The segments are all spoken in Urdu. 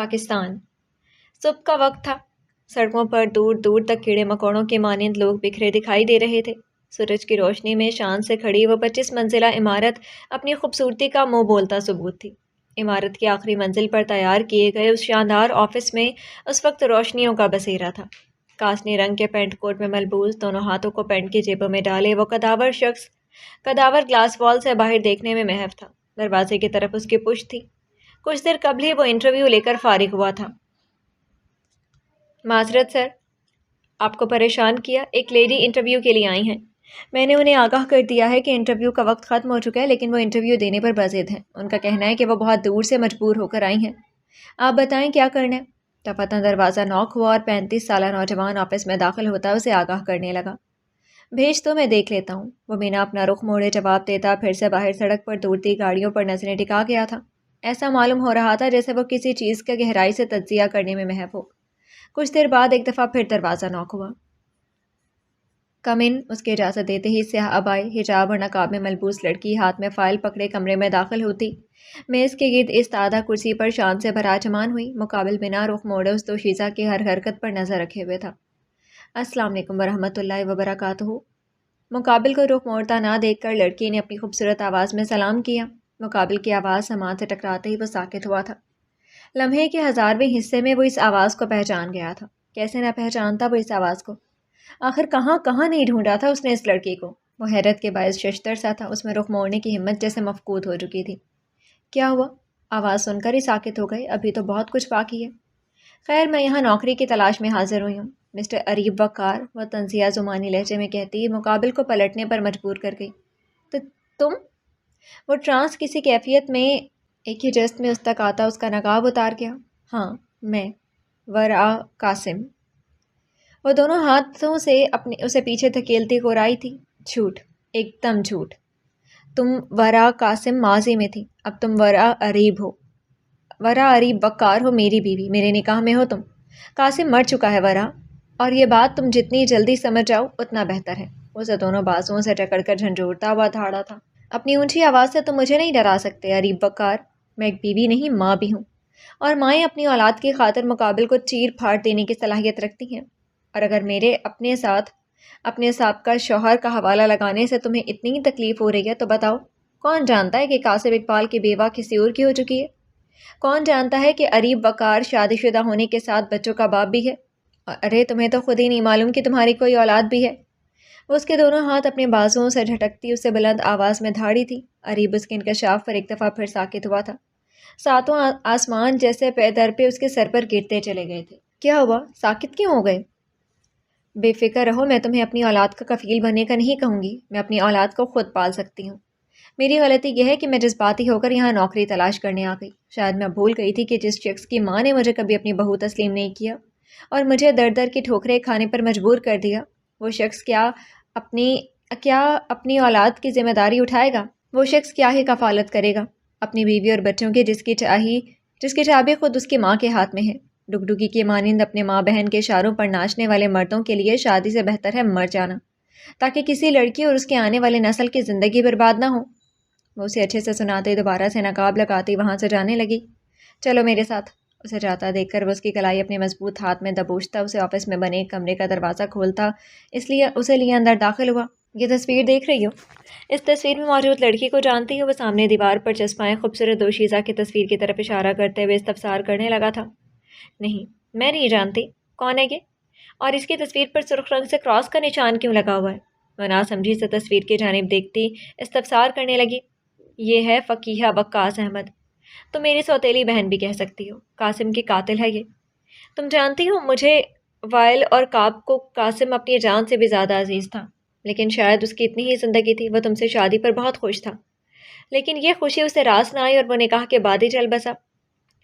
پاکستان۔ صبح کا وقت تھا۔ سڑکوں پر دور دور تک کیڑے مکوڑوں کے مانند لوگ بکھرے دکھائی دے رہے تھے۔ سورج کی روشنی میں شان سے کھڑی وہ 25 منزلہ عمارت اپنی خوبصورتی کا منہ بولتا ثبوت تھی۔ عمارت کی آخری منزل پر تیار کیے گئے اس شاندار آفس میں اس وقت روشنیوں کا بسیرا تھا۔ کاسنی رنگ کے پینٹ کوٹ میں ملبوس، دونوں ہاتھوں کو پینٹ کی جیبوں میں ڈالے وہ قداور شخص قداور گلاس وال سے باہر دیکھنے میں محو تھا۔ دروازے کی طرف اس کی پشت تھی۔ کچھ دیر قبل ہی وہ انٹرویو لے کر فارغ ہوا تھا۔ معذرت سر، آپ کو پریشان کیا؟ ایک لیڈی انٹرویو کے لیے آئی ہیں۔ میں نے انہیں آگاہ کر دیا ہے کہ انٹرویو کا وقت ختم ہو چکا ہے، لیکن وہ انٹرویو دینے پر بضد ہیں۔ ان کا کہنا ہے کہ وہ بہت دور سے مجبور ہو کر آئی ہیں۔ آپ بتائیں کیا کرنا ہے؟ دفتر دروازہ نوک ہوا اور 35 سالہ نوجوان آفس میں داخل ہوتا اسے آگاہ کرنے لگا۔ بھیج تو میں دیکھ لیتا ہوں۔ وہ بنا اپنا رخ موڑے جواب دیتا پھر سے باہر سڑک پر دوڑتی گاڑیوں پر نظریں ٹکا گیا تھا۔ ایسا معلوم ہو رہا تھا جیسے وہ کسی چیز کا گہرائی سے تجزیہ کرنے میں محو ہو۔ کچھ دیر بعد ایک دفعہ پھر دروازہ نوک ہوا۔ کم ان، اس کی اجازت دیتے ہی سیاہ عبائی، حجاب اور نقاب میں ملبوس لڑکی ہاتھ میں فائل پکڑے کمرے میں داخل ہوتی۔ میز کے گرد ایستادہ کرسی پر شان سے براجمان ہوئی، مقابل بنا رخ موڑے اس دوشیزہ کی ہر حرکت پر نظر رکھے ہوئے تھا۔ السلام علیکم ورحمۃ اللہ وبرکاتہ۔ مقابل کو رخ موڑتا نہ دیکھ کر لڑکی نے اپنی خوبصورت آواز میں سلام کیا۔ مقابل کی آواز سامان سے ٹکراتے ہی وہ ساکت ہوا تھا۔ لمحے کے 1000ویں حصے میں وہ اس آواز کو پہچان گیا تھا۔ کیسے نہ پہچانتا وہ اس آواز کو؟ آخر کہاں کہاں نہیں ڈھونڈا تھا اس نے اس لڑکی کو؟ وہ حیرت کے باعث ششدر سا تھا، اس میں رخ موڑنے کی ہمت جیسے مفقود ہو چکی تھی۔ کیا ہوا؟ آواز سن کر ہی ساکت ہو گئے؟ ابھی تو بہت کچھ باقی ہے۔ خیر، میں یہاں نوکری کی تلاش میں حاضر ہوئی ہوں، مسٹر اریب وقار، وہ طنزیہ زمانی لہجے میں کہتی مقابل کو پلٹنے پر مجبور کر گئی۔ تو تم؟ وہ ٹرانس کسی کیفیت میں ایک ہی جست میں اس تک آتا اس کا نقاب اتار گیا۔ ہاں میں، ورا قاسم۔ وہ دونوں ہاتھوں سے اسے پیچھے دھکیلتی گورائی تھی۔ جھوٹ، ایک دم جھوٹ۔ تم ورا قاسم ماضی میں تھی، اب تم ورا اریب ہو۔ ورا اریب وقار ہو، میری بیوی، میرے نکاح میں ہو تم۔ قاسم مر چکا ہے ورا، اور یہ بات تم جتنی جلدی سمجھ جاؤ اتنا بہتر ہے۔ اسے دونوں بازوؤں سے جکڑ کر جھنجھوڑتا ہوا دھاڑا تھا۔ اپنی اونچی آواز سے تم مجھے نہیں ڈرا سکتے اریب وقار، میں ایک بیوی نہیں ماں بھی ہوں، اور مائیں اپنی اولاد کی خاطر مقابل کو چیر پھاڑ دینے کی صلاحیت رکھتی ہیں۔ اور اگر میرے اپنے سابقہ شوہر کا حوالہ لگانے سے تمہیں اتنی تکلیف ہو رہی ہے تو بتاؤ، کون جانتا ہے کہ قاسم اقبال کی بیوہ کسی اور کی ہو چکی ہے؟ کون جانتا ہے کہ اریب وقار شادی شدہ ہونے کے ساتھ بچوں کا باپ بھی ہے؟ ارے تمہیں تو خود ہی نہیں معلوم کہ تمہاری کوئی اولاد بھی ہے۔ وہ اس کے دونوں ہاتھ اپنے بازوؤں سے جھٹکتی اسے بلند آواز میں دھاڑی تھی۔ اریب اس کے انکشاف پر ایک دفعہ پھر ساکت ہوا تھا۔ ساتوں آسمان جیسے در پہ اس کے سر پر گرتے چلے گئے تھے۔ کیا ہوا؟ ساکت کیوں ہو گئے؟ بے فکر رہو، میں تمہیں اپنی اولاد کا کفیل بننے کا نہیں کہوں گی، میں اپنی اولاد کو خود پال سکتی ہوں۔ میری غلطی یہ ہے کہ میں جذباتی ہو کر یہاں نوکری تلاش کرنے آ گئی۔ شاید میں بھول گئی تھی کہ جس شخص کی ماں نے مجھے کبھی اپنی بہو تسلیم نہیں کیا اور مجھے در در کی ٹھوکریں کھانے پر مجبور کر دیا، وہ شخص کیا اپنی اولاد کی ذمہ داری اٹھائے گا؟ وہ شخص کیا ہی کفالت کرے گا اپنی بیوی اور بچوں کی، جس کی چابی خود اس کی ماں کے ہاتھ میں ہے؟ ڈگڈگی کے مانند اپنے ماں بہن کے اشاروں پر ناچنے والے مردوں کے لیے شادی سے بہتر ہے مر جانا، تاکہ کسی لڑکی اور اس کے آنے والے نسل کی زندگی برباد نہ ہو۔ وہ اسے اچھے سے سناتے دوبارہ سے نقاب لگاتی وہاں سے جانے لگی۔ چلو میرے ساتھ۔ اسے جاتا دیکھ کر وہ اس کی کلائی اپنے مضبوط ہاتھ میں دبوچتا اسے آفس میں بنے ایک کمرے کا دروازہ کھولتا اسے لیے اندر داخل ہوا۔ یہ تصویر دیکھ رہی ہو؟ اس تصویر میں موجود لڑکی کو جانتی ہو؟ وہ سامنے دیوار پر چسپائے خوبصورت دوشیزہ کی تصویر کی طرف اشارہ کرتے ہوئے استفسار کرنے لگا تھا۔ نہیں، میں نہیں جانتی۔ کون ہے یہ؟ اور اس کی تصویر پر سرخ رنگ سے کراس کا نشان کیوں لگا ہوا ہے؟ وہ ناسمجھی سے تصویر کی جانب دیکھتی استفسار کرنے لگی۔ یہ ہے فقیہہ وقاص احمد، تم میری سوتیلی بہن بھی کہہ سکتی ہو۔ قاسم کی قاتل ہے یہ۔ تم جانتی ہو، مجھے وائل اور کاب کو قاسم اپنی جان سے بھی زیادہ عزیز تھا، لیکن شاید اس کی اتنی ہی زندگی تھی۔ وہ تم سے شادی پر بہت خوش تھا، لیکن یہ خوشی اسے راس نہ آئی اور وہ نکاح کے بعد ہی چل بسا۔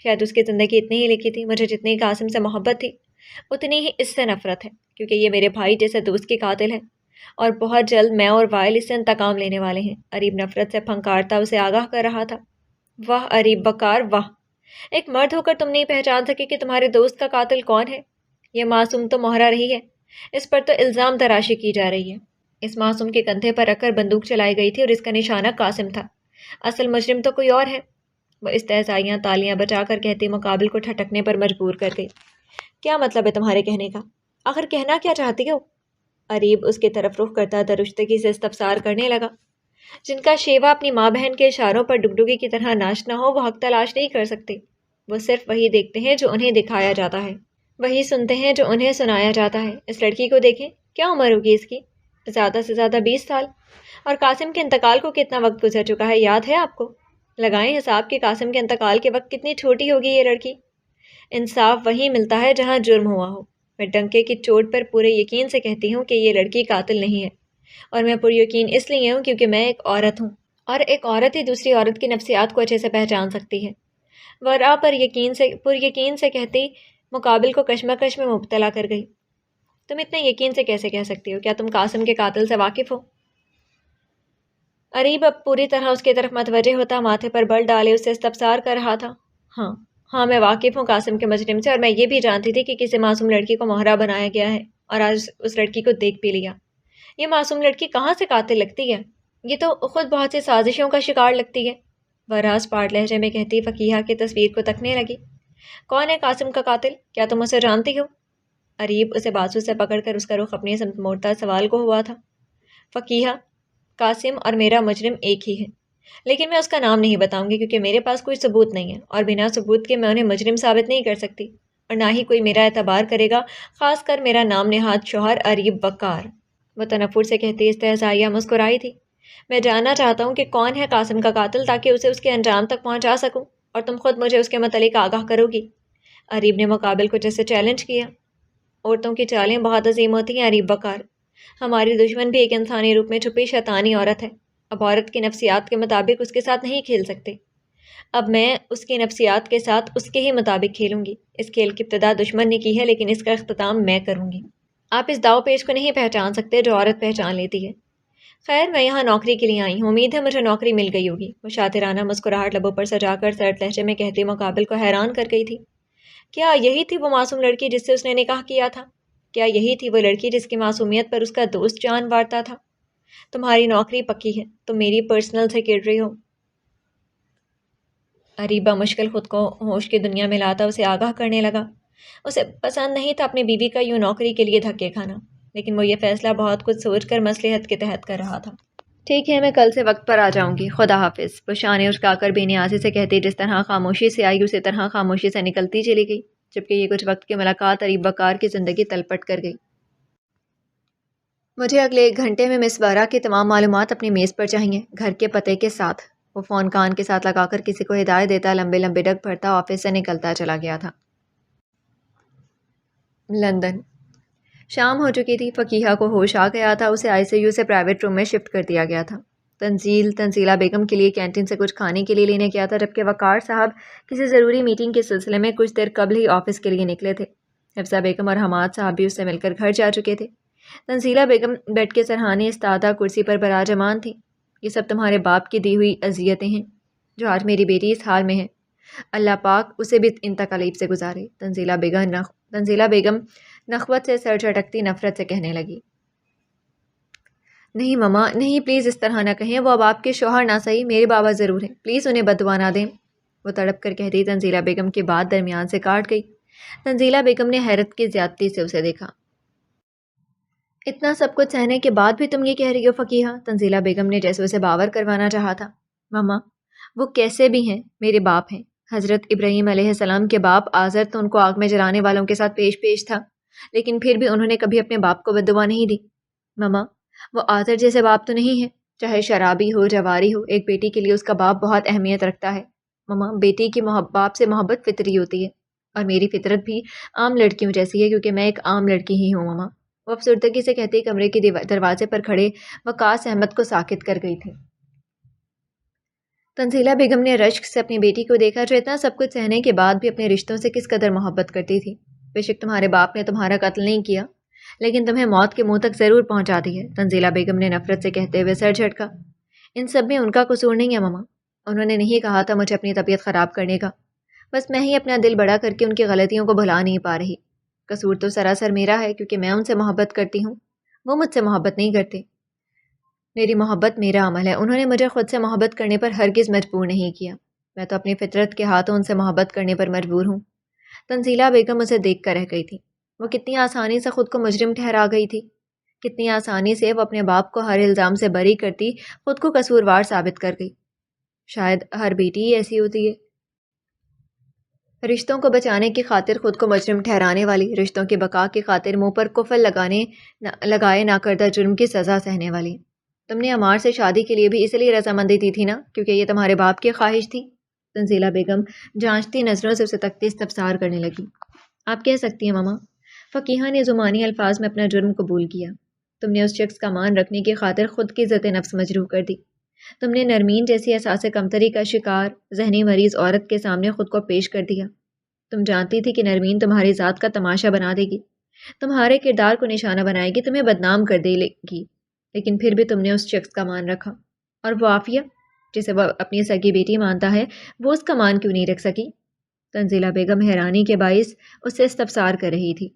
شاید اس کی زندگی اتنی ہی لکھی تھی۔ مجھے جتنی قاسم سے محبت تھی اتنی ہی اس سے نفرت ہے، کیونکہ یہ میرے بھائی جیسے دوست کی قاتل ہے، اور بہت جلد میں اور وائل اس سے انتقام لینے والے ہیں۔ اریب نفرت سے پھنکارتا اسے آگاہ کر رہا تھا۔ واہ اریب وقار واہ، ایک مرد ہو کر تم نہیں پہچان سکے کہ تمہارے دوست کا قاتل کون ہے؟ یہ معصوم تو مہرہ رہی ہے، اس پر تو الزام تراشی کی جا رہی ہے۔ اس معصوم کے کندھے پر رکھ کر بندوق چلائی گئی تھی اور اس کا نشانہ قاسم تھا، اصل مجرم تو کوئی اور ہے۔ وہ استہزائیاں تالیاں بچا کر کہتی مقابل کو ٹھٹکنے پر مجبور کر گئی۔ کیا مطلب ہے تمہارے کہنے کا؟ آخر کہنا کیا چاہتی ہو؟ اریب اس کی طرف رخ کرتا درشتگی سے استفسار کرنے لگا۔ جن کا شیوا اپنی ماں بہن کے اشاروں پر ڈگڈگی کی طرح ناچنا ہو وہ حق تلاش نہیں کر سکتے۔ وہ صرف وہی دیکھتے ہیں جو انہیں دکھایا جاتا ہے، وہی سنتے ہیں جو انہیں سنایا جاتا ہے۔ اس لڑکی کو دیکھیں، کیا عمر ہوگی اس کی؟ زیادہ سے زیادہ 20 سال۔ اور قاسم کے انتقال کو کتنا وقت گزر چکا ہے، یاد ہے آپ کو؟ لگائیں حساب کہ قاسم کے انتقال کے وقت کتنی چھوٹی ہوگی یہ لڑکی۔ انصاف وہیں ملتا ہے جہاں جرم ہوا ہو۔ میں ڈنکے کی چوٹ پر پورے یقین سے کہتی ہوں کہ یہ لڑکی قاتل نہیں ہے، اور میں پر یقین اس لیے ہوں کیونکہ میں ایک عورت ہوں، اور ایک عورت ہی دوسری عورت کی نفسیات کو اچھے سے پہچان سکتی ہے۔ ورا پر یقین سے کہتی مقابل کو کشمکش میں مبتلا کر گئی۔ تم اتنے یقین سے کیسے کہہ سکتی ہو؟ کیا تم قاسم کے قاتل سے واقف ہو؟ اریب اب پوری طرح اس کی طرف متوجہ ہوتا ماتھے پر بل ڈالے اس سے استفسار کر رہا تھا۔ ہاں میں واقف ہوں قاسم کے مجرم سے، اور میں یہ بھی جانتی تھی کہ کسی معصوم لڑکی کو مہرا بنایا گیا ہے، اور آج اس لڑکی کو دیکھ بھی لیا۔ یہ معصوم لڑکی کہاں سے قاتل لگتی ہے؟ یہ تو خود بہت سی سازشوں کا شکار لگتی ہے، وراز پاٹ لہجے میں کہتی فقیہہ کی تصویر کو تکنے لگی۔ کون ہے قاسم کا قاتل؟ کیا تم اسے جانتی ہو؟ اریب اسے بازو سے پکڑ کر اس کا رخ اپنی سمت موڑتا سوال کو ہوا تھا۔ فقیہہ، قاسم اور میرا مجرم ایک ہی ہے، لیکن میں اس کا نام نہیں بتاؤں گی کیونکہ میرے پاس کوئی ثبوت نہیں ہے، اور بنا ثبوت کے میں انہیں مجرم ثابت نہیں کر سکتی، اور نہ ہی کوئی میرا اعتبار کرے گا، خاص کر میرا نام نہاد شوہر اریب وقار۔ وہ تنفر سے کہتی استہزائیہ مسکرائی تھی۔ میں جاننا چاہتا ہوں کہ کون ہے قاسم کا قاتل تاکہ اسے اس کے انجام تک پہنچا سکوں، اور تم خود مجھے اس کے متعلق آگاہ کرو گی۔ اریب نے مقابل کو جیسے چیلنج کیا۔ عورتوں کی چالیں بہت عظیم ہوتی ہیں اریب وقار۔ ہماری دشمن بھی ایک انسانی روپ میں چھپی شیطانی عورت ہے۔ اب عورت کی نفسیات کے مطابق اس کے ساتھ نہیں کھیل سکتے۔ اب میں اس کی نفسیات کے ساتھ اس کے ہی مطابق کھیلوں گی۔ اس کھیل کی ابتدا دشمن نے کی ہے، لیکن اس کا اختتام میں کروں گی۔ آپ اس داؤ پیش کو نہیں پہچان سکتے جو عورت پہچان لیتی ہے۔ خیر، میں یہاں نوکری کے لیے آئی ہوں، امید ہے مجھے نوکری مل گئی ہوگی۔ وہ شاطرانہ مسکراہٹ لبوں پر سجا کر سرد لہجے میں کہتی مقابل کو حیران کر گئی تھی۔ کیا یہی تھی وہ معصوم لڑکی جس سے اس نے نکاح کیا تھا؟ کیا یہی تھی وہ لڑکی جس کی معصومیت پر اس کا دوست جان وارتا تھا؟ تمہاری نوکری پکی ہے، تم میری پرسنل سیکرٹری ہو۔ اریبہ مشکل خود کو ہوش کی دنیا میں لاتا اسے آگاہ کرنے لگا۔ اسے پسند نہیں تھا اپنی بیوی کا یوں نوکری کے لیے دھکے کھانا، لیکن وہ یہ فیصلہ بہت کچھ سوچ کر مصلحت کے تحت کر رہا تھا۔ ٹھیک ہے، میں کل سے وقت پر آ جاؤں گی، خدا حافظ۔ وہ شانے اچکا کر بے نیازی سے کہتی جس طرح خاموشی سے آئی اسی طرح خاموشی سے نکلتی چلی گئی، جبکہ یہ کچھ وقت کی ملاقات اریب وقار کی زندگی تلپٹ کر گئی۔ مجھے اگلے 1 گھنٹے میں مس وارا کی تمام معلومات اپنی میز پر چاہیے، گھر کے پتے کے ساتھ۔ وہ فون کان کے ساتھ لگا کر کسی کو ہدایت دیتا لمبے لمبے ڈگ بھرتا آفس سے نکلتا چلا گیا تھا۔ لندن شام ہو چکی تھی، فقیہہ کو ہوش آ گیا تھا، اسے ICU سے پرائیویٹ روم میں شفٹ کر دیا گیا تھا۔ تنزیلہ بیگم کے لیے کینٹین سے کچھ کھانے کے لیے لینے گیا تھا، جبکہ وقار صاحب کسی ضروری میٹنگ کے سلسلے میں کچھ دیر قبل ہی آفس کے لیے نکلے تھے۔ حفصہ بیگم اور حماد صاحب بھی اس سے مل کر گھر جا چکے تھے۔ تنزیلہ بیگم بیڈ کے سرہانے استادہ کرسی پر براجمان تھی۔ یہ سب تمہارے باپ کی دی ہوئی اذیتیں ہیں جو آج میری بیٹی اس حال میں ہے، اللہ پاک اسے بھی ان تکالیف سے گزارے۔ تنزیلہ بیگم نخوت سے سر جھٹکتی نفرت سے کہنے لگی۔ نہیں مما، نہیں، پلیز اس طرح نہ کہیں، وہ اب آپ کے شوہر نہ صحیح میرے بابا ضرور ہیں، پلیز انہیں بد دعا نہ دیں، وہ تڑپ کر کہتی۔ تنزیلہ بیگم کی بات درمیان سے کاٹ گئی۔ تنزیلہ بیگم نے حیرت کی زیادتی سے اسے دیکھا۔ اتنا سب کچھ سہنے کے بعد بھی تم یہ کہہ رہی ہو فقیہہ؟ تنزیلہ بیگم نے جیسے اسے باور کروانا چاہا تھا۔ مما، وہ کیسے بھی ہیں میرے باپ ہیں، حضرت ابراہیم علیہ السلام کے باپ آزر تو ان کو آگ میں جلانے والوں کے ساتھ پیش تھا، لیکن پھر بھی انہوں نے کبھی اپنے باپ کو بد دعا نہیں دی۔ مما، وہ آزر جیسے باپ تو نہیں ہے، چاہے شرابی ہو جواری ہو، ایک بیٹی کے لیے اس کا باپ بہت اہمیت رکھتا ہے۔ مما، بیٹی کی باپ سے محبت فطری ہوتی ہے، اور میری فطرت بھی عام لڑکیوں جیسی ہے کیونکہ میں ایک عام لڑکی ہی ہوں مما، وہ افسردگی سے کہتی کمرے کے دروازے پر کھڑے وقاص احمد کو ساکت کر گئی تھی۔ تنزیلہ بیگم نے رشک سے اپنی بیٹی کو دیکھا جو اتنا سب کچھ سہنے کے بعد بھی اپنے رشتوں سے کس قدر محبت کرتی تھی۔ بے شک تمہارے باپ نے تمہارا قتل نہیں کیا، لیکن تمہیں موت کے منہ تک ضرور پہنچا دی ہے، تنزیلہ بیگم نے نفرت سے کہتے ہوئے سر جھٹکا۔ ان سب میں ان کا قصور نہیں ہے مما، انہوں نے نہیں کہا تھا مجھے اپنی طبیعت خراب کرنے کا، بس میں ہی اپنا دل بڑا کر کے ان کی غلطیوں کو بھلا نہیں پا رہی۔ قصور تو سراسر میرا ہے کیونکہ میں ان سے محبت کرتی ہوں، وہ مجھ سے محبت نہیں کرتے۔ میری محبت میرا عمل ہے، انہوں نے مجھے خود سے محبت کرنے پر ہرگز مجبور نہیں کیا۔ میں تو اپنی فطرت کے ہاتھوں ان سے محبت کرنے پر مجبور ہوں۔ تنزیلہ بیگم اسے دیکھ کر رہ گئی تھی۔ وہ کتنی آسانی سے خود کو مجرم ٹھہرا گئی تھی، کتنی آسانی سے وہ اپنے باپ کو ہر الزام سے بری کرتی خود کو قصوروار ثابت کر گئی۔ شاید ہر بیٹی ہی ایسی ہوتی ہے، رشتوں کو بچانے کی خاطر خود کو مجرم ٹھہرانے والی، رشتوں کی بقا کی خاطر منہ پر کفل لگائے نہ کردہ جرم کی سزا سہنے والی۔ تم نے عمار سے شادی کے لیے بھی اس لیے رضامندی دی تھی نا، کیونکہ یہ تمہارے باپ کی خواہش تھی؟ تنزیلہ بیگم جانچتی نظروں سے اسے تکتے استفسار کرنے لگی۔ آپ کہہ سکتی ہیں ماما، فقیہہ نے زمانی الفاظ میں اپنا جرم قبول کیا۔ تم نے اس شخص کا مان رکھنے کی خاطر خود کی عزت نفس مجروح کر دی۔ تم نے نرمین جیسی احساس کمتری کا شکار ذہنی مریض عورت کے سامنے خود کو پیش کر دیا۔ تم جانتی تھی کہ نرمین تمہاری ذات کا تماشا بنا دے گی، تمہارے کردار کو نشانہ بنائے گی، تمہیں بدنام کر دے گی، لیکن پھر بھی تم نے اس شخص کا مان رکھا۔ اور وہ عافیہ، جسے وہ اپنی سگی بیٹی مانتا ہے، وہ اس کا مان کیوں نہیں رکھ سکی؟ تنزیلہ بیگم حیرانی کے باعث اس سے استفسار کر رہی تھی۔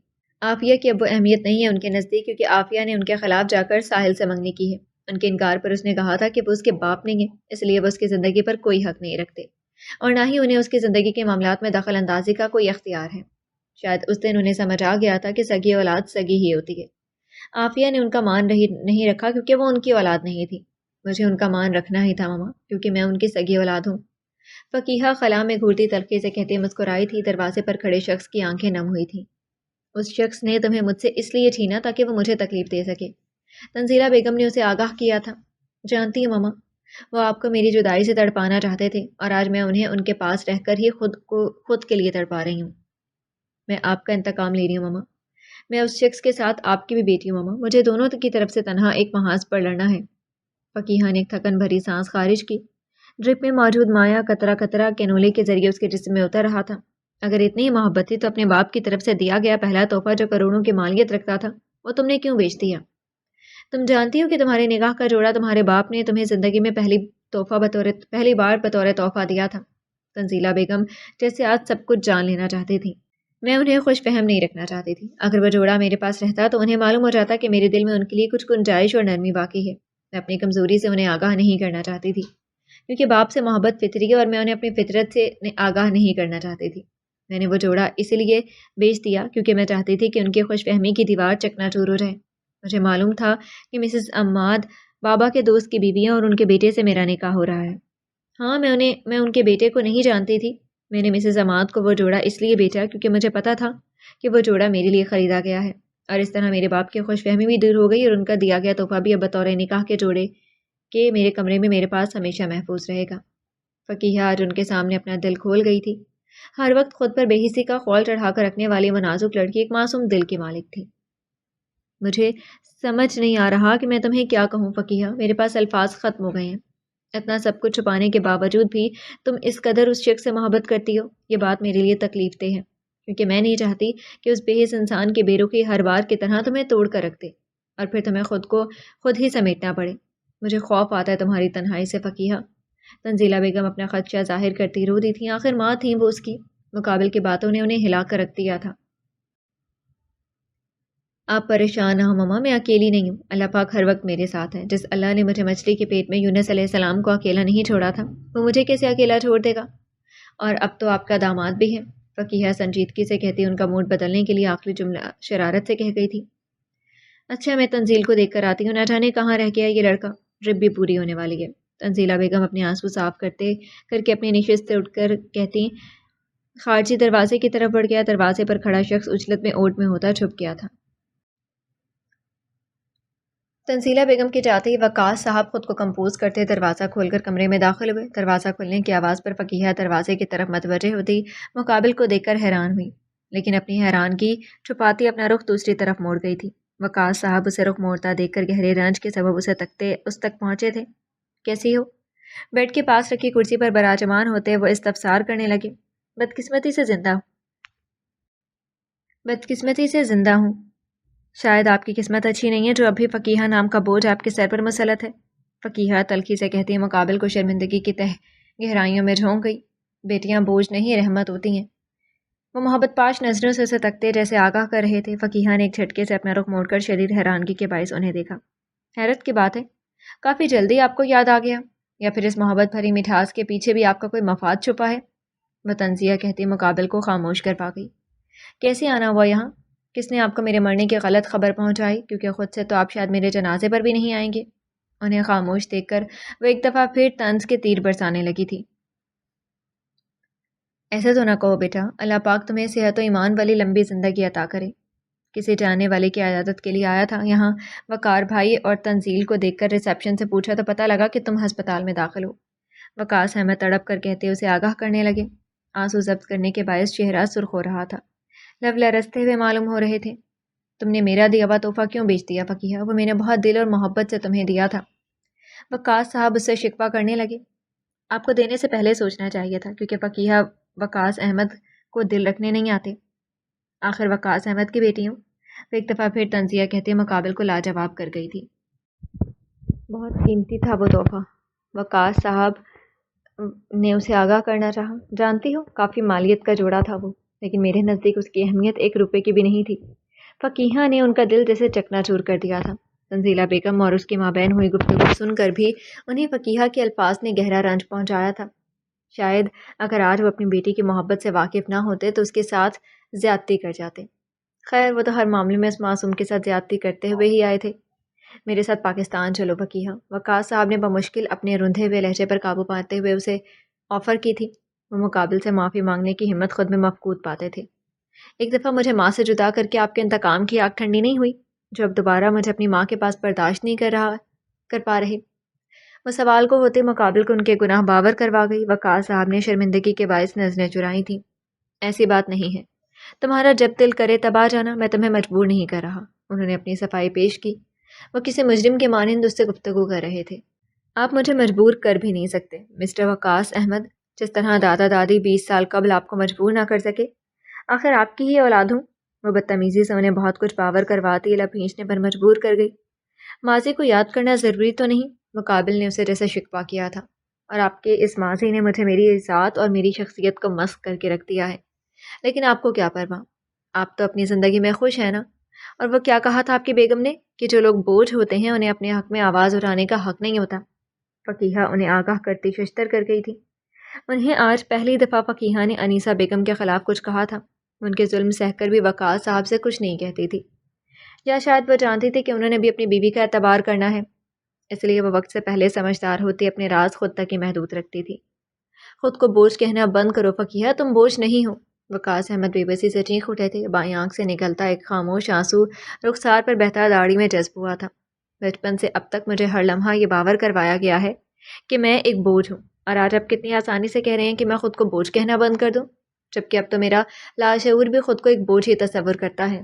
عافیہ کی اب وہ اہمیت نہیں ہے ان کے نزدیک، کیونکہ عافیہ نے ان کے خلاف جا کر ساحل سے منگنی کی ہے۔ ان کے انکار پر اس نے کہا تھا کہ وہ اس کے باپ نہیں ہیں، اس لیے وہ اس کی زندگی پر کوئی حق نہیں رکھتے، اور نہ ہی انہیں اس کی زندگی کے معاملات میں دخل اندازی کا کوئی اختیار ہے۔ شاید اس دن انہیں سمجھ آ گیا تھا کہ سگی اولاد سگی ہی ہوتی ہے۔ عافیہ نے ان کا مان نہیں رکھا کیونکہ وہ ان کی اولاد نہیں تھی۔ مجھے ان کا مان رکھنا ہی تھا ماما، کیونکہ میں ان کی سگی اولاد ہوں۔ فقیہہ خلا میں گھورتی تلخی سے کہتے مسکرائی تھی۔ دروازے پر کھڑے شخص کی آنکھیں نم ہوئی تھیں۔ اس شخص نے تمہیں مجھ سے اس لیے چھینا تاکہ وہ مجھے تکلیف دے سکے۔ تنزیلہ بیگم نے اسے آگاہ کیا تھا۔ جانتی ہوں ماما، وہ آپ کو میری جدائی سے تڑپانا چاہتے تھے، اور آج میں انہیں ان کے پاس رہ کر ہی خود کے لیے تڑپا رہی ہوں۔ میں آپ کا انتقام لے رہی ہوں ماما۔ میں اس شخص کے ساتھ آپ کی بھی بیٹی ہوں ماما۔ مجھے دونوں کی طرف سے تنہا ایک محاذ پر لڑنا ہے۔ فقیہہ نے ایک تھکن بھری سانس خارج کی۔ ڈرپ میں موجود مایا قطرہ قطرہ کینولے کے ذریعے اس کے جسم میں اتر رہا تھا۔ اگر اتنی ہی محبت تھی تو اپنے باپ کی طرف سے دیا گیا پہلا تحفہ جو کروڑوں کی مالیت رکھتا تھا، وہ تم نے کیوں بیچ دیا؟ تم جانتی ہو کہ تمہارے نگاہ کا جوڑا تمہارے باپ نے تمہیں زندگی میں پہلی بار بطور تحفہ دیا تھا۔ تنزیلہ بیگم جیسے آج سب کچھ جان لینا چاہتی تھی۔ میں انہیں خوش فہم نہیں رکھنا چاہتی تھی۔ اگر وہ جوڑا میرے پاس رہتا تو انہیں معلوم ہو جاتا کہ میرے دل میں ان کے لیے کچھ گنجائش اور نرمی باقی ہے۔ میں اپنی کمزوری سے انہیں آگاہ نہیں کرنا چاہتی تھی، کیونکہ باپ سے محبت فطری ہے اور میں انہیں اپنی فطرت سے آگاہ نہیں کرنا چاہتی تھی۔ میں نے وہ جوڑا اسی لیے بیچ دیا کیونکہ میں چاہتی تھی کہ ان کی خوش فہمی کی دیوار چکنا چور ہو جائے۔ مجھے معلوم تھا کہ مسز عماد بابا کے دوست کی بیوی ہیں اور ان کے بیٹے سے میرا نکاح ہو رہا ہے۔ ہاں، میں ان کے بیٹے کو نہیں جانتی تھی۔ میں نے مسز عماد کو وہ جوڑا اس لیے بیچا کیونکہ مجھے پتا تھا کہ وہ جوڑا میرے لیے خریدا گیا ہے، اور اس طرح میرے باپ کی خوش فہمی بھی دور ہو گئی اور ان کا دیا گیا تحفہ بھی اب بطور نکاح کے جوڑے کہ میرے کمرے میں میرے پاس ہمیشہ محفوظ رہے گا۔ فقیہہ آج ان کے سامنے اپنا دل کھول گئی تھی۔ ہر وقت خود پر بے حسی کا خول چڑھا کر رکھنے والی وہ نازک لڑکی ایک معصوم دل کی مالک تھی۔ مجھے سمجھ نہیں آ رہا کہ میں تمہیں کیا کہوں فقیہہ، میرے پاس الفاظ ختم ہو گئے ہیں۔ اتنا سب کچھ چھپانے کے باوجود بھی تم اس قدر اس شخص سے محبت کرتی ہو، یہ بات میرے لیے تکلیف دہ ہے، کیونکہ میں نہیں چاہتی کہ اس بے حس انسان کی بے رخی ہر بار کی طرح تمہیں توڑ کر رکھ دے اور پھر تمہیں خود ہی سمیٹنا پڑے۔ مجھے خوف آتا ہے تمہاری تنہائی سے فقیہہ۔ تنزیلہ بیگم اپنا خدشہ ظاہر کرتی رو دی تھیں۔ آخر ماں تھیں وہ اس کی، مقابل کی باتوں نے انہیں ہلا کر رکھ دیا تھا۔ آپ پریشان نہ ہو ماما، میں اکیلی نہیں ہوں۔ اللہ پاک ہر وقت میرے ساتھ ہے۔ جس اللہ نے مجھے مچھلی کے پیٹ میں یونس علیہ السلام کو اکیلا نہیں چھوڑا تھا، وہ مجھے کیسے اکیلا چھوڑ دے گا؟ اور اب تو آپ کا داماد بھی ہے، فقیہہ سنجیدگی سے کہتی ان کا موڈ بدلنے کے لیے آخری جملہ شرارت سے کہہ گئی تھی۔ اچھا، میں تنزیل کو دیکھ کر آتی ہوں، نہ جانے کہاں رہ گیا یہ لڑکا، ٹرپ بھی پوری ہونے والی ہے۔ تنزیلہ بیگم اپنے آنسو صاف کر کے اپنی نشست سے اٹھ کر کہتی خارجی دروازے کی طرف بڑھ گیا۔ دروازے پر کھڑا شخص اجلت میں اوٹ میں ہوتا چھپ گیا تھا۔ تنزیلہ بیگم کے جاتے ہی وقاص صاحب خود کو کمپوز کرتے دروازہ کھول کر کمرے میں داخل ہوئے۔ دروازہ کھلنے کی آواز پر فقیہہ دروازے کی طرف متوجہ ہوتی مقابل کو دیکھ کر حیران ہوئی، لیکن اپنی حیرانگی چھپاتی اپنا رخ دوسری طرف موڑ گئی تھی۔ وقاص صاحب اسے رخ موڑتا دیکھ کر گہرے رنج کے سبب اس تک پہنچے تھے۔ کیسی ہو؟ بیڈ کے پاس رکھی کرسی پر براجمان ہوتے وہ استفسار کرنے لگے۔ بدقسمتی سے زندہ ہوں۔ شاید آپ کی قسمت اچھی نہیں ہے جو اب بھی فقیہہ نام کا بوجھ آپ کے سر پر مسلط ہے، فقیہہ تلخی سے کہتی مقابل کو شرمندگی کی تہ گہرائیوں میں جھونک گئی۔ بیٹیاں بوجھ نہیں رحمت ہوتی ہیں۔ وہ محبت پاش نظروں سے اسے تکتے جیسے آگاہ کر رہے تھے۔ فقیہہ نے ایک جھٹکے سے اپنا رخ موڑ کر شدید حیرانگی کے باعث انہیں دیکھا۔ حیرت کی بات ہے، کافی جلدی آپ کو یاد آ گیا۔ یا پھر اس محبت بھری مٹھاس کے پیچھے بھی آپ کا کوئی مفاد چھپا ہے؟ وہ تنزیہ کہتی مقابل کو خاموش کر پا گئی۔ کیسے آنا ہوا یہاں؟ کس نے آپ کو میرے مرنے کی غلط خبر پہنچائی؟ کیونکہ خود سے تو آپ شاید میرے جنازے پر بھی نہیں آئیں گے۔ انہیں خاموش دیکھ کر وہ ایک دفعہ پھر طنز کے تیر برسانے لگی تھی۔ ایسے تو نہ کہو بیٹا، اللہ پاک تمہیں صحت و ایمان والی لمبی زندگی عطا کرے۔ کسی جاننے والے کی عیادت کے لیے آیا تھا یہاں، وقار بھائی اور تنزیل کو دیکھ کر ریسیپشن سے پوچھا تو پتہ لگا کہ تم ہسپتال میں داخل ہو۔ وقاص احمد تڑپ کر کہتے اسے آگاہ کرنے لگے۔ آنسو ضبط کرنے کے باعث چہرہ سرخ ہو رہا تھا، لب لرزتے ہوئے معلوم ہو رہے تھے۔ تم نے میرا دیا ہوا تحفہ کیوں بیچ دیا فقیہ؟ وہ میں نے بہت دل اور محبت سے تمہیں دیا تھا۔ وقاص صاحب اس سے شکوہ کرنے لگے۔ آپ کو دینے سے پہلے سوچنا چاہیے تھا، کیونکہ فقیہ وقاص احمد کو دل رکھنے نہیں آتے۔ آخر وقاص احمد کی بیٹی ہوں۔ وہ ایک دفعہ پھر تنزیہ کہتے مقابل کو لاجواب کر گئی تھی۔ بہت قیمتی تھا وہ تحفہ۔ وقاص صاحب نے اسے آگاہ کرنا چاہا۔ جانتی ہو، کافی مالیت کا جوڑا تھا وہ، لیکن میرے نزدیک اس کی اہمیت 1 روپے کی بھی نہیں تھی۔ فقیہہ نے ان کا دل جیسے چکنا چور کر دیا تھا۔ تنزیلہ بیگم اور اس کی مابین ہوئی گفتگو سن کر بھی انہیں فقیہہ کے الفاظ نے گہرا رنج پہنچایا تھا۔ شاید اگر آج وہ اپنی بیٹی کی محبت سے واقف نہ ہوتے تو اس کے ساتھ زیادتی کر جاتے۔ خیر، وہ تو ہر معاملے میں اس معصوم کے ساتھ زیادتی کرتے ہوئے ہی آئے تھے۔ میرے ساتھ پاکستان چلو فقیہہ، وقاص صاحب نے بمشکل اپنے رندھے ہوئے لہجے پر قابو پاتے ہوئے اسے آفر کی تھی۔ وہ مقابل سے معافی مانگنے کی ہمت خود میں مفقود پاتے تھے۔ ایک دفعہ مجھے ماں سے جدا کر کے آپ کے انتقام کی آگ ٹھنڈی نہیں ہوئی، جو اب دوبارہ مجھے اپنی ماں کے پاس برداشت نہیں کر پا رہے۔ وہ سوال کو ہوتے مقابل کو ان کے گناہ باور کروا گئی۔ وقاص صاحب نے شرمندگی کے باعث نظریں چرائی تھیں۔ ایسی بات نہیں ہے، تمہارا جب دل کرے تب آ جانا، میں تمہیں مجبور نہیں کر رہا۔ انہوں نے اپنی صفائی پیش کی۔ وہ کسی مجرم کے مانند اس سے گفتگو کر رہے تھے۔ آپ مجھے مجبور کر بھی نہیں سکتے مسٹر وقاص احمد، جس طرح دادا دادی 20 سال قبل آپ کو مجبور نہ کر سکے۔ آخر آپ کی ہی اولاد ہوں۔ وہ بدتمیزی سے انہیں بہت کچھ باور کرواتی لب کھینچنے پر مجبور کر گئی۔ ماضی کو یاد کرنا ضروری تو نہیں، مقابل نے اسے جیسے شکوہ کیا تھا، اور آپ کے اس ماضی نے مجھے میری ذات اور میری شخصیت کو مسخ کر کے رکھ دیا ہے۔ لیکن آپ کو کیا پرواہ، آپ تو اپنی زندگی میں خوش ہیں نا؟ اور وہ کیا کہا تھا آپ کی بیگم نے کہ جو لوگ بوجھ ہوتے ہیں انہیں اپنے حق میں آواز اٹھانے کا حق نہیں ہوتا۔ فقیہہ انہیں آگاہ کرتی ششتر کر گئی تھی۔ انہیں آج پہلی دفعہ فقیہہ نے انیسہ بیگم کے خلاف کچھ کہا تھا۔ ان کے ظلم سہ کر بھی وقاص صاحب سے کچھ نہیں کہتی تھی، یا شاید وہ جانتی تھی کہ انہوں نے بھی اپنی بیوی کا اعتبار کرنا ہے، اس لیے وہ وقت سے پہلے سمجھدار ہوتی اپنے راز خود تک ہی محدود رکھتی تھی۔ خود کو بوجھ کہنا بند کرو فقیہہ، تم بوجھ نہیں ہو۔ وقاص احمد بے بسی سے چیخ اٹھے تھے۔ بائیں آنکھ سے نکلتا ایک خاموش آنسو رخسار پر بہتا داڑھی میں جذب ہوا تھا۔ بچپن سے اب تک مجھے ہر لمحہ یہ باور کروایا گیا ہے کہ میں ایک بوجھ ہوں، اور آج آپ کتنی آسانی سے کہہ رہے ہیں کہ میں خود کو بوجھ کہنا بند کر دوں، جبکہ اب تو میرا لاشعور بھی خود کو ایک بوجھ ہی تصور کرتا ہے۔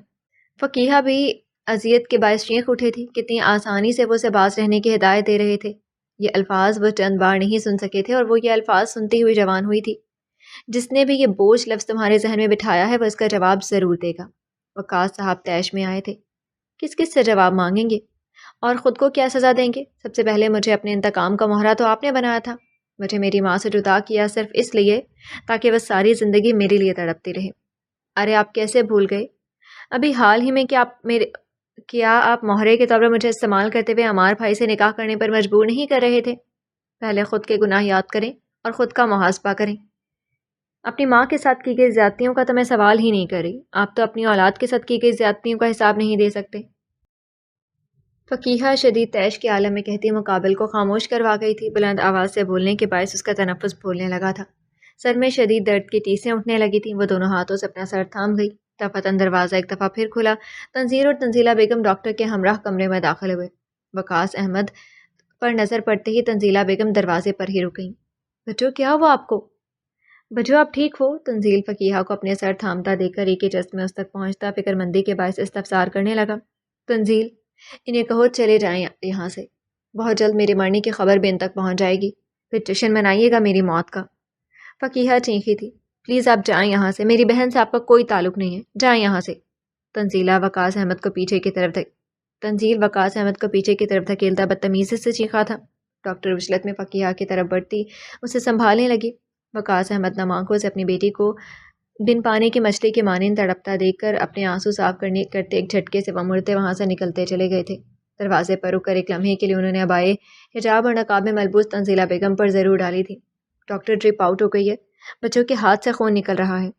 فقیہہ بھی اذیت کے باعث چیخ اٹھے تھی۔ کتنی آسانی سے وہ اسے باز رہنے کی ہدایت دے رہے تھے۔ یہ الفاظ وہ چند بار نہیں سن سکے تھے، اور وہ یہ الفاظ سنتی ہوئی جوان ہوئی تھی۔ جس نے بھی یہ بوجھ لفظ تمہارے ذہن میں بٹھایا ہے وہ اس کا جواب ضرور دے گا۔ وقاص صاحب طیش میں آئے تھے۔ کس سے جواب مانگیں گے، اور خود کو کیا سزا دیں گے؟ سب سے پہلے مجھے اپنے انتقام کا مہرہ تو آپ نے بنایا تھا۔ مجھے میری ماں سے جدا کیا صرف اس لیے تاکہ وہ ساری زندگی میرے لیے تڑپتی رہے۔ ارے آپ کیسے بھول گئے؟ ابھی حال ہی میں کیا آپ مہرے کے طور پر مجھے استعمال کرتے ہوئے عمار بھائی سے نکاح کرنے پر مجبور نہیں کر رہے تھے؟ پہلے خود کے گناہ یاد کریں اور خود کا محاسبہ کریں۔ اپنی ماں کے ساتھ کی گئی زیادتیوں کا تو میں سوال ہی نہیں کر رہی، آپ تو اپنی اولاد کے ساتھ کی گئی زیادتیوں کا حساب نہیں دے سکتے۔ فقیہہ شدید طیش کے عالم میں کہتی مقابل کو خاموش کروا گئی تھی۔ بلند آواز سے بولنے کے باعث اس کا تنفس پھولنے لگا تھا۔ سر میں شدید درد کی ٹیسیں اٹھنے لگی تھیں۔ وہ دونوں ہاتھوں سے اپنا سر تھام گئی۔ دفتن دروازہ ایک دفعہ پھر کھلا۔ تنزیر اور تنزیلہ بیگم ڈاکٹر کے ہمراہ کمرے میں داخل ہوئے۔ وقاص احمد پر نظر پڑتے ہی تنزیلہ بیگم دروازے پر ہی رک گئیں۔ بچو کیا ہوا آپ کو؟ بچو آپ ٹھیک ہو؟ تنزیل فقیہہ کو اپنے سر تھامتا دیکھ کر ایک ہی جست میں اس تک پہنچتا فکر مندی کے باعث استفسار کرنے لگا۔ تنزیل، انہیں کہو چلے جائیں یہاں سے، بہت جلد میرے مرنے کی خبر بھی ان تک پہنچ جائے گی، پھر جشن منائیے گا میری موت کا۔ فقیہہ چینخی تھی۔ پلیز آپ جائیں یہاں سے، میری بہن سے آپ کا کوئی تعلق نہیں ہے، جائیں یہاں سے۔ تنزیل وقاص احمد کو پیچھے کی طرف دھکیلتا بدتمیزی سے چیخا تھا۔ ڈاکٹر وصلت میں فقیہہ کی طرف بڑھتی اسے سنبھالنے لگی۔ وقاص احمد نم آنکھوں سے اپنی بیٹی کو بن پانی کی مچھلی کے مانند تڑپتا دیکھ کر اپنے آنسو صاف کرتے ایک جھٹکے سے وہ مڑتے وہاں سے نکلتے چلے گئے تھے۔ دروازے پر رک کر ایک لمحے کے لیے انہوں نے ابائے حجاب اور نقاب میں ملبوس تنزیلہ بیگم پر ضرور ڈالی تھی۔ ڈاکٹر ڈرپ آؤٹ ہو گئی ہے، بچوں کے ہاتھ سے خون نکل رہا ہے۔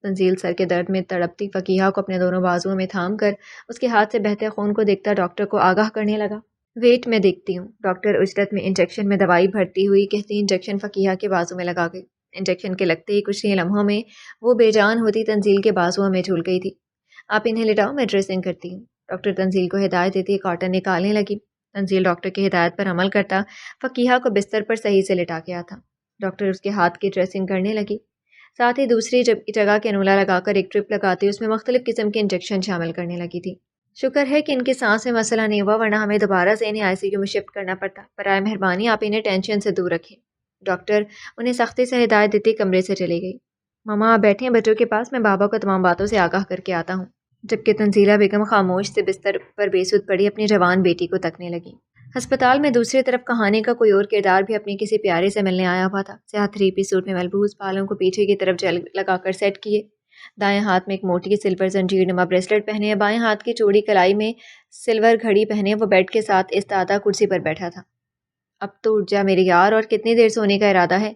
تنزیل سر کے درد میں تڑپتی فقیہہ کو اپنے دونوں بازوؤں میں تھام کر اس کے ہاتھ سے بہتے خون کو دیکھتا ڈاکٹر کو آگاہ کرنے لگا۔ ویٹ میں دیکھتی ہوں، ڈاکٹر اجرت میں انجیکشن میں دوائی بھرتی ہوئی کہتی انجیکشن فقیہہ کے بازو میں لگا گئی۔ انجیکشن کے لگتے ہی کچھ ہی لمحوں میں وہ بے جان ہوتی تنزیل کے بازوؤں میں جھول گئی تھی۔ آپ انہیں لٹاؤ، میں ڈریسنگ کرتی ہوں۔ ڈاکٹر تنزیل کو ہدایت دیتی کاٹن نکالنے لگی۔ تنزیل ڈاکٹر کی ہدایت پر عمل کرتا فقیہہ کو بستر پر صحیح سے لٹا کے آتا۔ ڈاکٹر اس کے ہاتھ کی ڈریسنگ کرنے لگی، ساتھ ہی دوسری جگہ کینولا لگا کر ایک ٹرپ لگاتی اس میں مختلف قسم کے انجیکشن شامل کرنے لگی تھی۔ شکر ہے کہ ان کی سانس میں مسئلہ نہیں ہوا، ورنہ ہمیں دوبارہ سے انہیں ICU میں شفٹ کرنا پڑتا۔ برائے مہربانی آپ انہیں ٹینشن سے دور رکھیں۔ ڈاکٹر انہیں سختی سے ہدایت دیتی کمرے سے چلی گئی۔ ماما آپ بیٹھیں بچوں کے پاس، میں بابا کو تمام باتوں سے آگاہ کر کے آتا ہوں۔ جبکہ تنزیلہ بیگم خاموش سے بستر پر بے سود پڑی اپنی جوان بیٹی کو تکنے لگی۔ ہسپتال میں دوسری طرف کہانی کا کوئی اور کردار بھی اپنی کسی پیارے سے ملنے آیا ہوا تھا۔ سیاہ 3 پیس سوٹ میں ملبوس، بالوں کو پیچھے کی طرف جیل لگا کر سیٹ کیے، دائیں ہاتھ میں ایک موٹی سلور زنجیر نما بریسلٹ پہنے، بائیں ہاتھ کی چوڑی کلائی میں سلور گھڑی پہنے وہ بیڈ کے ساتھ استادہ کرسی پر بیٹھا تھا۔ اب تو اٹھ جا میرے یار، اور کتنی دیر سونے کا ارادہ ہے؟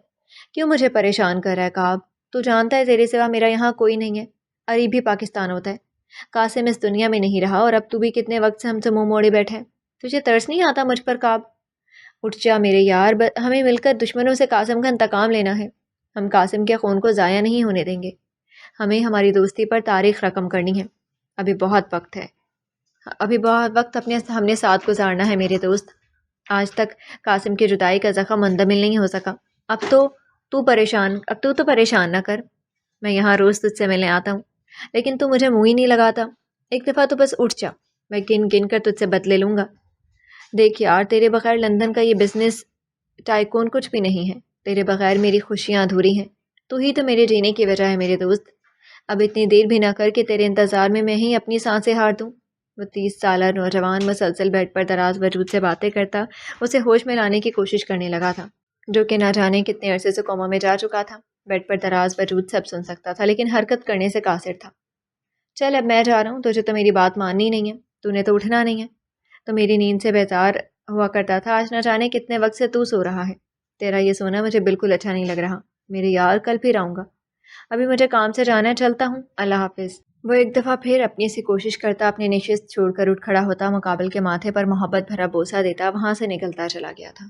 کیوں مجھے پریشان کر رہا ہے کعب؟ تو جانتا ہے تیرے سوا میرا یہاں کوئی نہیں ہے۔ اری بھی پاکستان ہوتا ہے، قاسم اس دنیا میں نہیں رہا، اور اب تو بھی کتنے وقت سے ہم سے منہ موڑے بیٹھے ہے۔ تجھے ترس نہیں آتا مجھ پر کعب؟ اٹھ جا میرے یار، ہمیں مل کر دشمنوں سے قاسم کا انتقام لینا ہے۔ ہم قاسم کے خون کو ضائع نہیں ہونے دیں گے۔ ہمیں ہماری دوستی پر تاریخ رقم کرنی ہے۔ ابھی بہت وقت ہے، ابھی بہت وقت ہم نے ساتھ گزارنا ہے میرے دوست۔ آج تک قاسم کی جدائی کا زخم مندمل نہیں ہو سکا۔ اب تو پریشان نہ کر۔ میں یہاں روز تجھ سے ملنے آتا ہوں، لیکن تو مجھے منہ ہی نہیں لگاتا۔ ایک دفعہ تو بس اٹھ جا، میں گن گن کر تجھ سے بدلے لوں گا۔ دیکھ یار، تیرے بغیر لندن کا یہ بزنس ٹائکون کچھ بھی نہیں ہے۔ تیرے بغیر میری خوشیاں ادھوری ہیں۔ تو ہی تو میرے جینے کی وجہ ہے میرے دوست۔ اب اتنی دیر بھی نہ کر کہ تیرے انتظار میں ہی اپنی سانسیں ہار دوں۔ وہ 30 سالہ نوجوان مسلسل بیڈ پر دراز وجود سے باتیں کرتا اسے ہوش میں لانے کی کوشش کرنے لگا تھا، جو کہ نہ جانے کتنے عرصے سے کوما میں جا چکا تھا۔ بیڈ پر دراز وجود سب سن سکتا تھا، لیکن حرکت کرنے سے قاصر تھا۔ چل اب میں جا رہا ہوں، تجھے تو میری بات ماننی نہیں ہے، تو نے تو اٹھنا نہیں ہے۔ تو میری نیند سے بیزار ہوا کرتا تھا، آج نہ جانے کتنے وقت سے تو سو رہا ہے۔ تیرا یہ سونا مجھے بالکل اچھا نہیں لگ رہا میرے یار، کل پھر آؤں گا۔ ابھی مجھے کام سے جانا ہے، چلتا ہوں، اللہ حافظ۔ وہ ایک دفعہ پھر اپنی سی کوشش کرتا، اپنی نشست چھوڑ کر اٹھ کھڑا ہوتا، مقابل کے ماتھے پر محبت بھرا بوسہ دیتا، وہاں سے نکلتا چلا گیا تھا۔